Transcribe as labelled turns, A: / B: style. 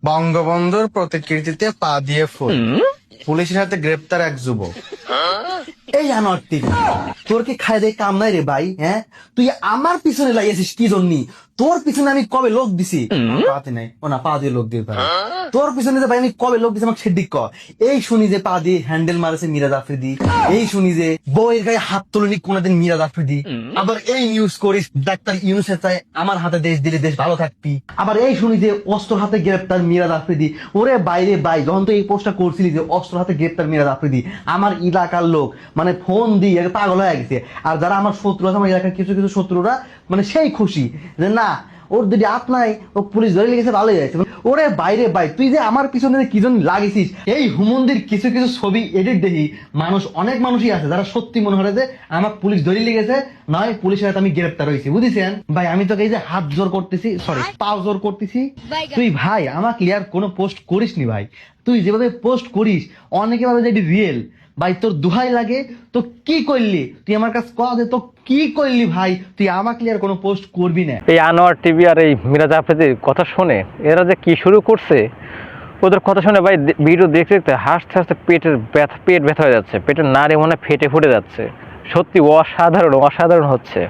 A: বঙ্গবন্ধুর প্রতিকৃতিতে পা দিয়ে ফুল, পুলিশের হাতে গ্রেপ্তার এক যুবক।
B: এই আনোয়ার টিভি, তোর কি খাই দেয় কাম নাই রে ভাই? হ্যাঁ, তুই আমার পিছনে লাগিয়েছিস কি জন্যি? তোর পিছনে আমি কবে লোক দিছি? পাতে নাই, ও না, পা দিয়ে লোক দিয়ে ভাই। তোর পিছনে যে ভাই আমি কবে লোক দিছি আমাকে সেদিক ক। এই শুনি যে পা দিয়ে হ্যান্ডেল মারেছে মিরাজ আফ্রিদি, এই শুনি যে বউয়ের গায়ে হাত তোলেনি কোনোদিন মিরাজ আফ্রিদি, আবার এই নিউজ করিস ডাক্তার ইউনূসের চাই আমার হাতে দেশ দিলে দেশ ভালো থাকবি, আবার এই শুনি যে অস্ত্র হাতে গ্রেপ্তার মিরাজ আফ্রিদি। ওরে বাইরে ভাই, যখন তো এই পোস্টটা করছিলি যে অস্ত্র হাতে গ্রেপ্তার মিরাজ আফ্রিদি, আমার এলাকার লোক মানে ফোন দিয়ে পাগল হয়ে গেছে। আর যারা আমার শত্রু আছে, আমার এলাকার কিছু কিছু শত্রুরা মানে সেই খুশি যে না, ওর যদি হাত নাই, ও পুলিশ ধরে লেগেছে, ভালোই আছে। ওরে বাইরে ভাই, তুই যে আমার পিছনে কি জন্য লাগিয়েছিস? এই হুমন্দির কিছু কিছু ছবি এডিট দেখি, অনেক মানুষই আছে যারা সত্যি মনে হয় যে আমার পুলিশ ধরে লেগেছে, নয় পুলিশের হাতে আমি গ্রেপ্তার হয়েছি, বুঝেছেন ভাই? আমি তোকে এই যে হাত জোর করতেছি, সরি পাও জোর করতেছি, তুই ভাই আমাকে ক্লিয়ার কোনো পোস্ট করিস নি ভাই। তুই যেভাবে পোস্ট করিস অনেকে ভাবে যে এটি রিয়েল। ভাই তোর দুহাই লাগে, তো কি করলি তুই আমার কাছে কয়া দে, তো কি করলি ভাই? তুই আমাকে আর কোনো পোস্ট করবি না।
C: এই আনোয়ার টিভি আর এই মিরাজ আফ্রিদির কথা শুনে এরা যে কি শুরু করছে, ওদের কথা শুনে ভাই ভিডিও দেখতে দেখতে হাসতে হাসতে পেট ব্যথা হয়ে যাচ্ছে, পেটের নাড়ি মনে ফেটে ফুটে যাচ্ছে। সত্যি অসাধারণ অসাধারণ হচ্ছে।